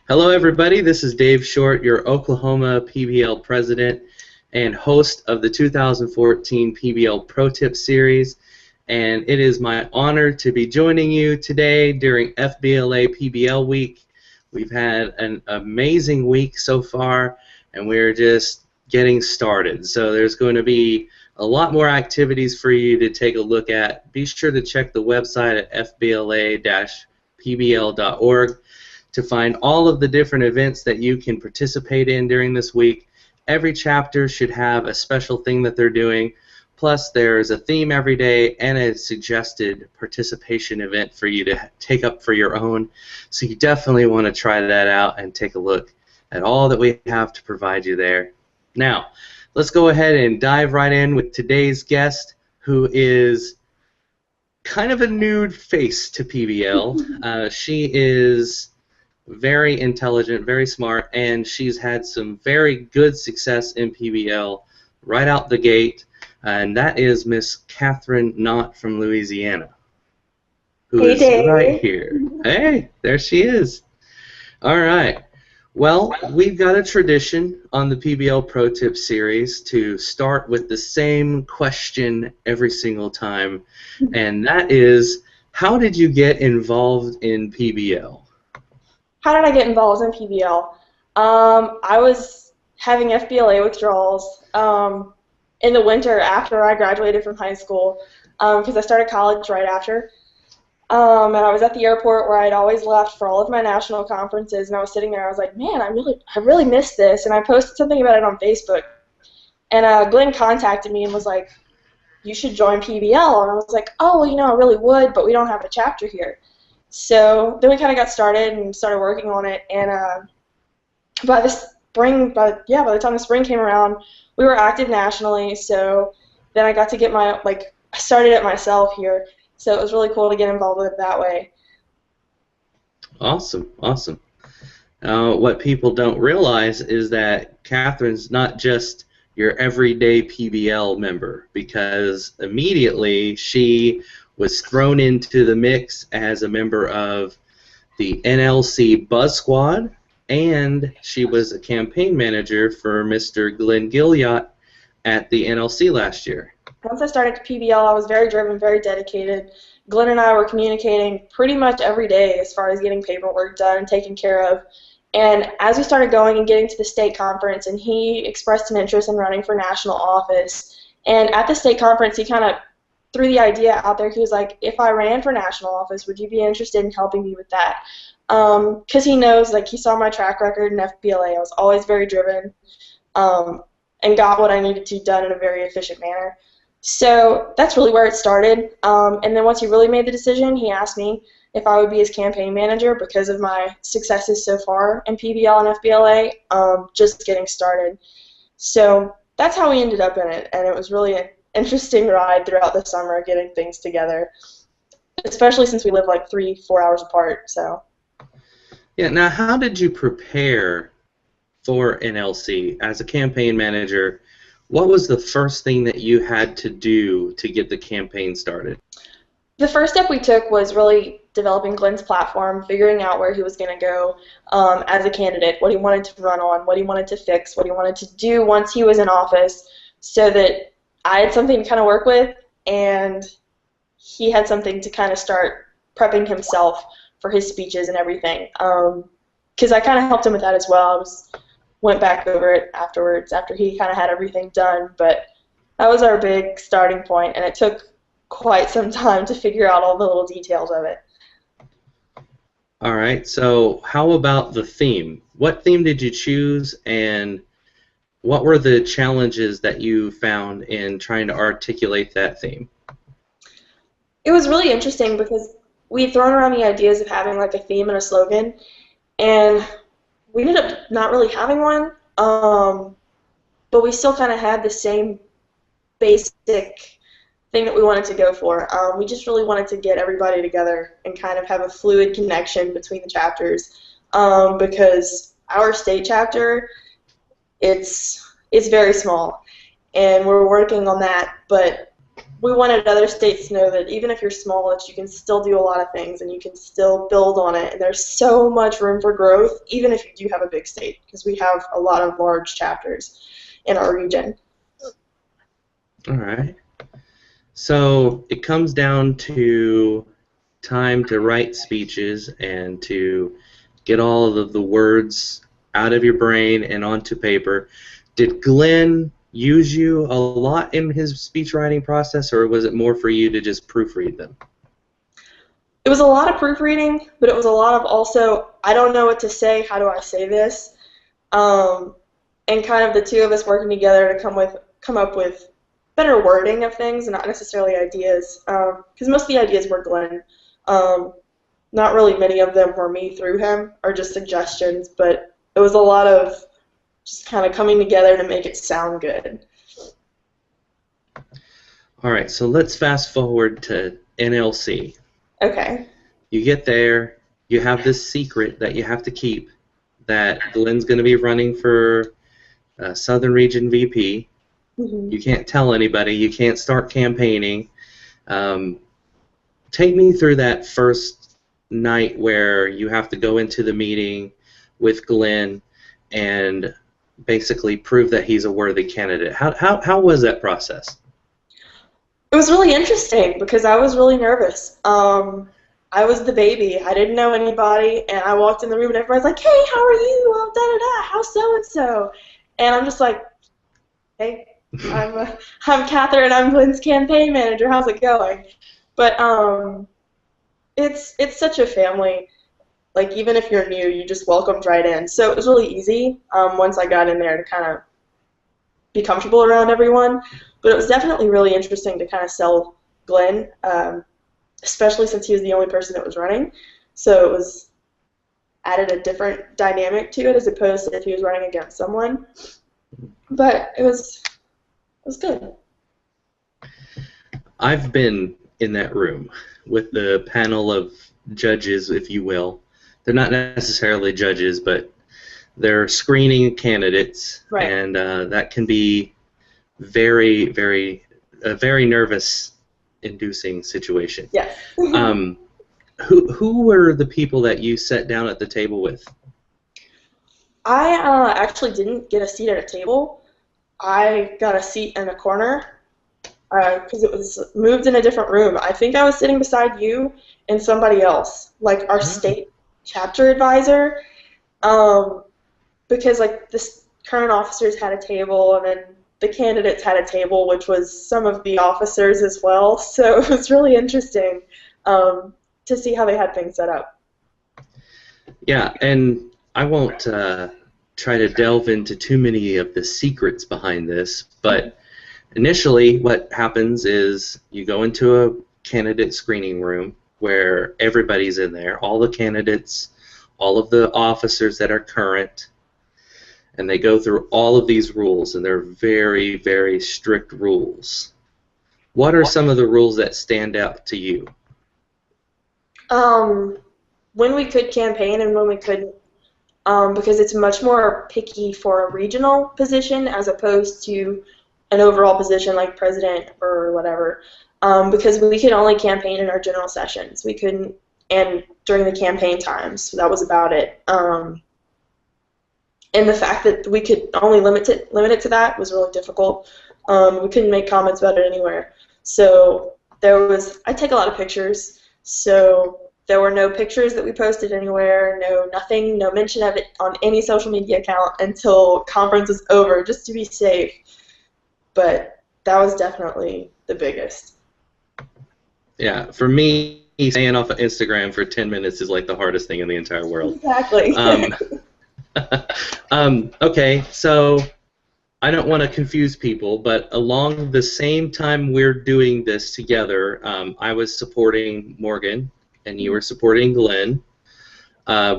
Hello, everybody. This is Dave Short, your Oklahoma PBL president and host of the 2014 PBL Pro Tip Series. And it is my honor to be joining you today during FBLA-PBL week. We've had an amazing week so far, and we're just getting started. So there's going to be a lot more activities for you to take a look at. Be sure to check the website at FBLA-PBL.org to find all of the different events that you can participate in during this week. Every chapter should have a special thing that they're doing. Plus, there's a theme every day and a suggested participation event for you to take up for your own. So you definitely want to try that out and take a look at all that we have to provide you there. Now, let's go ahead and dive right in with today's guest, who is kind of a nude face to PBL. She is very intelligent, very smart, and she's had some very good success in PBL right out the gate, and that is Miss Kathryn Knott from Louisiana, who is right here. Hey, there she is. All right. Well, we've got a tradition on the PBL Pro Tip series to start with the same question every single time, and that is, how did you get involved in PBL? How did I get involved in PBL? I was having FBLA withdrawals in the winter after I graduated from high school because I started college right after. And I was at the airport where I'd always left for all of my national conferences, and I was sitting there. I was like, man, I really missed this. And I posted something about it on Facebook. And Glenn contacted me and was like, you should join PBL. And I was like, oh, well, you know, I really would, but we don't have a chapter here. So then we kind of got started and started working on it, and by the time the spring came around, we were active nationally. So then I got to get I started it myself here. So it was really cool to get involved with it that way. Awesome, awesome. What people don't realize is that Kathryn's not just your everyday PBL member, because immediately she was thrown into the mix as a member of the NLC Buzz Squad, and she was a campaign manager for Mr. Glenn Gilliott at the NLC last year. Once I started PBL, I was very driven, very dedicated. Glenn and I were communicating pretty much every day as far as getting paperwork done and taken care of. And as we started going and getting to the state conference, and he expressed an interest in running for national office, and at the state conference he kind of threw the idea out there. He was like, if I ran for national office, would you be interested in helping me with that? Because he knows, like, he saw my track record in FBLA. I was always very driven and got what I needed to done in a very efficient manner. So that's really where it started. And then once he really made the decision, he asked me if I would be his campaign manager because of my successes so far in PBL and FBLA, just getting started. So that's how we ended up in it, and it was really an interesting ride throughout the summer getting things together, especially since we live like 3-4 hours apart. So yeah, now how did you prepare for NLC as a campaign manager? What was the first thing that you had to do to get the campaign started? The first step we took was really developing Glenn's platform, figuring out where he was going to go as a candidate, what he wanted to run on, what he wanted to fix, what he wanted to do once he was in office, so that I had something to kind of work with, and he had something to kind of start prepping himself for his speeches and everything. Because I kind of helped him with that as well. I went back over it afterwards after he kind of had everything done. But that was our big starting point, and it took quite some time to figure out all the little details of it. All right. So how about the theme? What theme did you choose, and what were the challenges that you found in trying to articulate that theme? It was really interesting because we had thrown around the ideas of having like a theme and a slogan, and we ended up not really having one, but we still kind of had the same basic thing that we wanted to go for. We just really wanted to get everybody together and kind of have a fluid connection between the chapters, because our state chapter, it's very small, and we're working on that, but we wanted other states to know that even if you're small, that you can still do a lot of things and you can still build on it. And there's so much room for growth, even if you do have a big state, because we have a lot of large chapters in our region. All right. So it comes down to time to write speeches and to get all of the words out of your brain and onto paper. Did Glenn use you a lot in his speech writing process, or was it more for you to just proofread them? It was a lot of proofreading, but it was a lot of also, I don't know what to say, how do I say this? And kind of the two of us working together to come up with better wording of things and not necessarily ideas, because most of the ideas were Glenn. Not really many of them were me through him, or just suggestions, but it was a lot of just kind of coming together to make it sound good. All right, so let's fast forward to NLC. Okay. You get there, you have this secret that you have to keep, that Glenn's going to be running for Southern Region VP. Mm-hmm. You can't tell anybody, you can't start campaigning. Take me through that first night where you have to go into the meeting with Glenn and basically prove that he's a worthy candidate. How was that process? It was really interesting because I was really nervous. I was the baby. I didn't know anybody, and I walked in the room and everybody's like, "Hey, how are you? Oh, da-da-da, how's so-and-so?" And I'm just like, "Hey, I'm Kathryn, I'm Glenn's campaign manager. How's it going?" But it's such a family. Like, even if you're new, you just welcomed right in. So it was really easy once I got in there to kind of be comfortable around everyone. But it was definitely really interesting to kind of sell Glenn, especially since he was the only person that was running. So it was added a different dynamic to it as opposed to if he was running against someone. But it was good. I've been in that room with the panel of judges, if you will. They're not necessarily judges, but they're screening candidates, right. And that can be very, very, a very nervous-inducing situation. Yes. Who were the people that you sat down at the table with? I actually didn't get a seat at a table. I got a seat in a corner because it was moved in a different room. I think I was sitting beside you and somebody else, like our state chapter advisor, because like the current officers had a table and then the candidates had a table, which was some of the officers as well. So it was really interesting to see how they had things set up. Yeah, and I won't try to delve into too many of the secrets behind this, but initially what happens is you go into a candidate screening room where everybody's in there, all the candidates, all of the officers that are current, and they go through all of these rules, and they're very, very strict rules. What are some of the rules that stand out to you? When we could campaign and when we couldn't, because it's much more picky for a regional position as opposed to an overall position like president or whatever, because we could only campaign in our general sessions. We couldn't, and during the campaign times, so that was about it. And the fact that we could only limit it to that was really difficult. We couldn't make comments about it anywhere. So I take a lot of pictures, so there were no pictures that we posted anywhere, nothing, no mention of it on any social media account until conference was over, just to be safe. But that was definitely the biggest. Yeah, for me, staying off of Instagram for 10 minutes is like the hardest thing in the entire world. Exactly. Okay, so I don't want to confuse people, but along the same time we're doing this together, I was supporting Morgan, and you were supporting Glenn.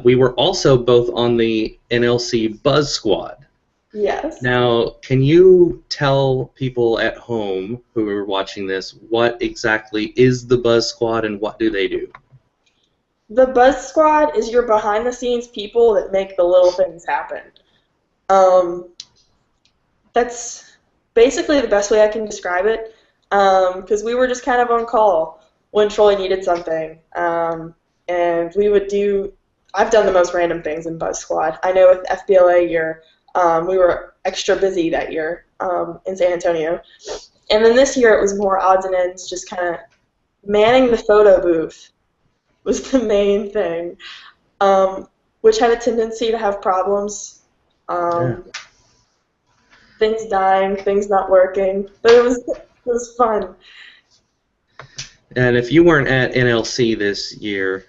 We were also both on the NLC Buzz Squad. Yes. Now, can you tell people at home who are watching this what exactly is the Buzz Squad and what do they do? The Buzz Squad is your behind-the-scenes people that make the little things happen. That's basically the best way I can describe it. because we were just kind of on call when Troy needed something. And we would do, I've done the most random things in Buzz Squad. I know with FBLA year, we were extra busy that year in San Antonio. And then this year it was more odds and ends, just kind of manning the photo booth was the main thing, which had a tendency to have problems. Yeah. Things dying, things not working, but it was fun. And if you weren't at NLC this year,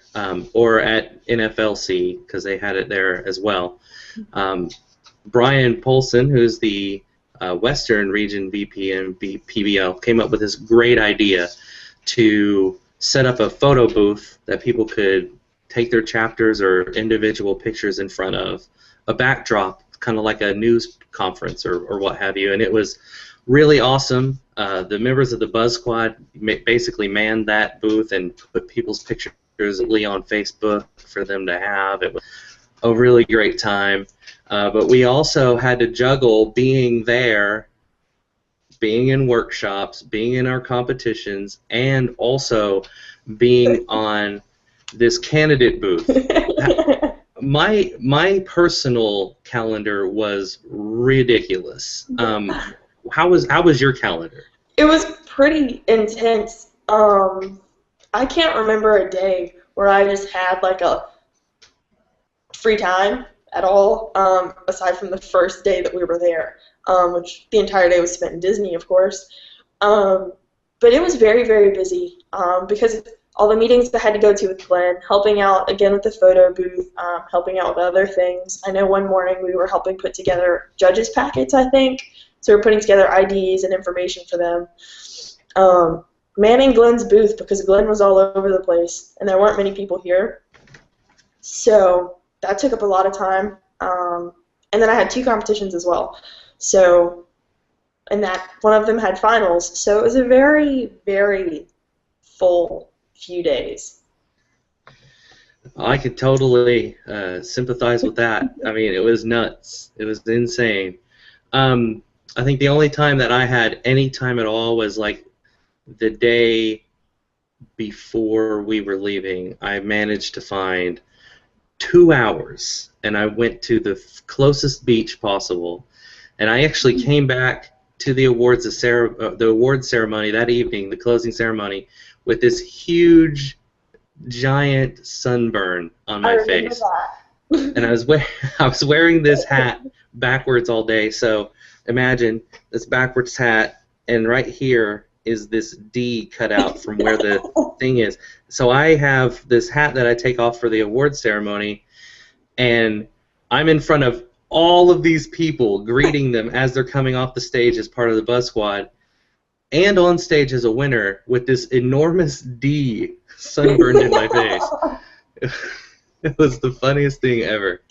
or at NFLC, because they had it there as well, Brian Polson, who's the Western Region VP and PBL, came up with this great idea to set up a photo booth that people could take their chapters or individual pictures in front of, a backdrop, kind of like a news conference or what have you, and it was really awesome. The members of the Buzz Squad basically manned that booth and put people's pictures on Facebook for them to have. It was a really great time. But we also had to juggle being there, being in workshops, being in our competitions, and also being on this candidate booth. My personal calendar was ridiculous. How was your calendar? It was pretty intense. I can't remember a day where I just had like a free time at all, aside from the first day that we were there, which the entire day was spent in Disney, of course. But it was very, very busy because all the meetings I had to go to with Glenn, helping out again with the photo booth, helping out with other things. I know one morning we were helping put together judges' packets, I think. So we're putting together IDs and information for them. Manning Glenn's booth because Glenn was all over the place and there weren't many people here. So that took up a lot of time. And then I had 2 competitions as well. So, and that one of them had finals. So it was a very, very full few days. I could totally sympathize with that. I mean, it was nuts. It was insane. I think the only time that I had any time at all was like the day before we were leaving. I managed to find 2 hours, and I went to the closest beach possible. And I actually came back to the awards ceremony that evening, the closing ceremony, with this huge, giant sunburn on my face. And I was wearing this hat backwards all day. So imagine this backwards hat, and right here is this D cut out from where the thing is. So I have this hat that I take off for the awards ceremony, and I'm in front of all of these people greeting them as they're coming off the stage as part of the Buzz Squad, and on stage as a winner with this enormous D sunburned in my face. It was the funniest thing ever. It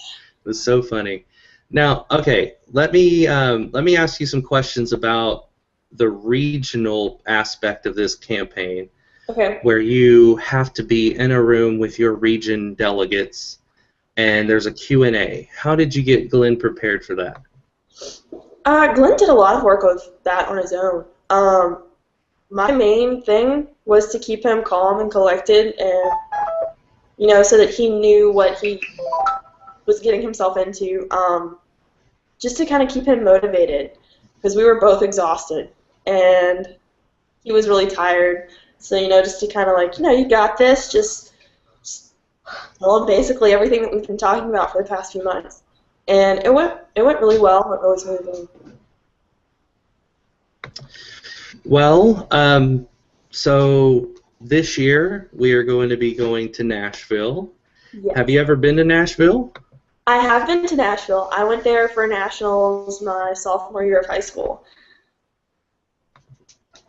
was so funny. Now, okay, let me ask you some questions about the regional aspect of this campaign, Okay. where you have to be in a room with your region delegates, and there's a Q&A. How did you get Glenn prepared for that? Glenn did a lot of work with that on his own. My main thing was to keep him calm and collected, and so that he knew what he was getting himself into, just to kind of keep him motivated, because we were both exhausted, and he was really tired. So, just to kind of like, you got this, just tell him basically everything that we've been talking about for the past few months. And it went really well. It went really smoothly. Well, so this year we are going to be going to Nashville. Yes. Have you ever been to Nashville? I have been to Nashville. I went there for nationals my sophomore year of high school.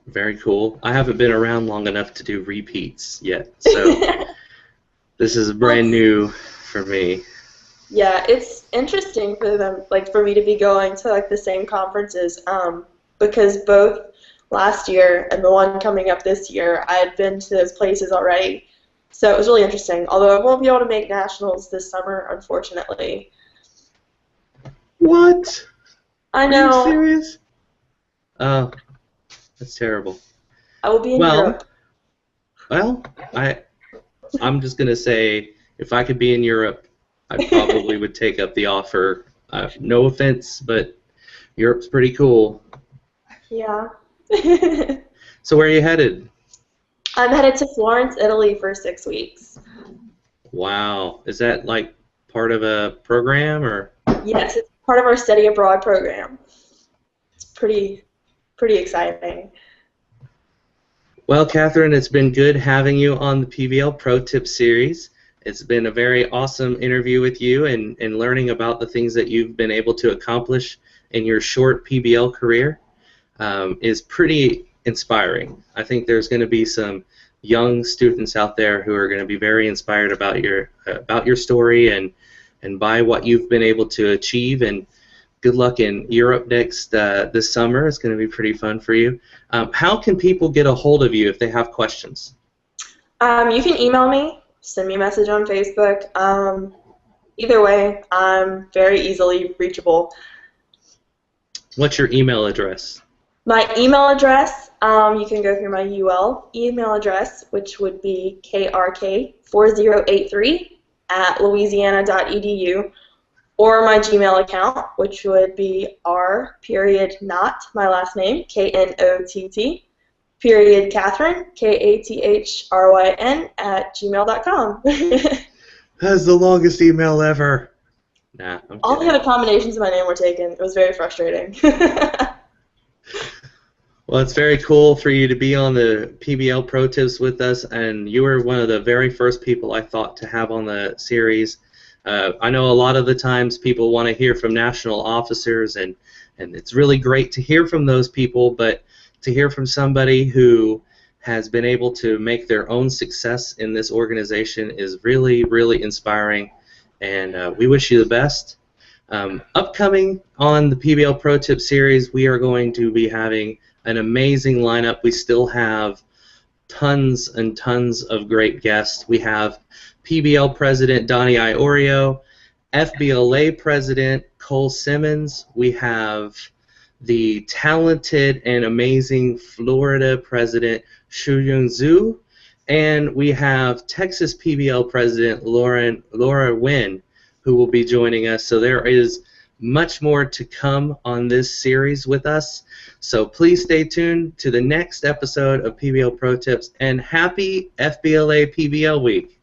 Very cool. I haven't been around long enough to do repeats yet, so this is brand new for me. Yeah, it's interesting for them, like for me to be going to like the same conferences, because both last year and the one coming up this year, I had been to those places already. So it was really interesting. Although I won't be able to make nationals this summer, unfortunately. What? I know. Are you serious? Oh, that's terrible. I will be in Well, Europe. well, I'm just gonna say if I could be in Europe, I probably would take up the offer. No offense, but Europe's pretty cool. Yeah. So where are you headed? I'm headed to Florence, Italy for 6 weeks. Wow, is that like part of a program or? Yes, it's part of our study abroad program. It's pretty exciting. Well, Kathryn, it's been good having you on the PBL Pro Tip series. It's been a very awesome interview with you and learning about the things that you've been able to accomplish in your short PBL career is pretty inspiring. I think there's going to be some young students out there who are going to be very inspired about your story and by what you've been able to achieve. And good luck in Europe next this summer. It's going to be pretty fun for you. How can people get a hold of you if they have questions? You can email me, send me a message on Facebook. Either way, I'm very easily reachable. What's your email address? My email address, you can go through my UL email address, which would be krk4083@louisiana.edu, or my Gmail account, which would be r.knott, my last name, Knott, period Kathryn, Kathryn, @gmail.com. That's the longest email ever. Nah, I'm All the kidding. other combinations of my name were taken. It was very frustrating. Well, it's very cool for you to be on the PBL Pro Tips with us, and you were one of the very first people I thought to have on the series. I know a lot of the times people want to hear from national officers, and it's really great to hear from those people, but to hear from somebody who has been able to make their own success in this organization is really, really inspiring, and we wish you the best. Upcoming on the PBL Pro Tip series, we are going to be having an amazing lineup. We still have tons and tons of great guests. We have PBL President Donnie Iorio, FBLA President Cole Simmons. We have the talented and amazing Florida President Shuyun Zhu, and we have Texas PBL President Laura Nguyen, who will be joining us. So there is much more to come on this series with us. So please stay tuned to the next episode of PBL Pro Tips, and happy FBLA PBL Week.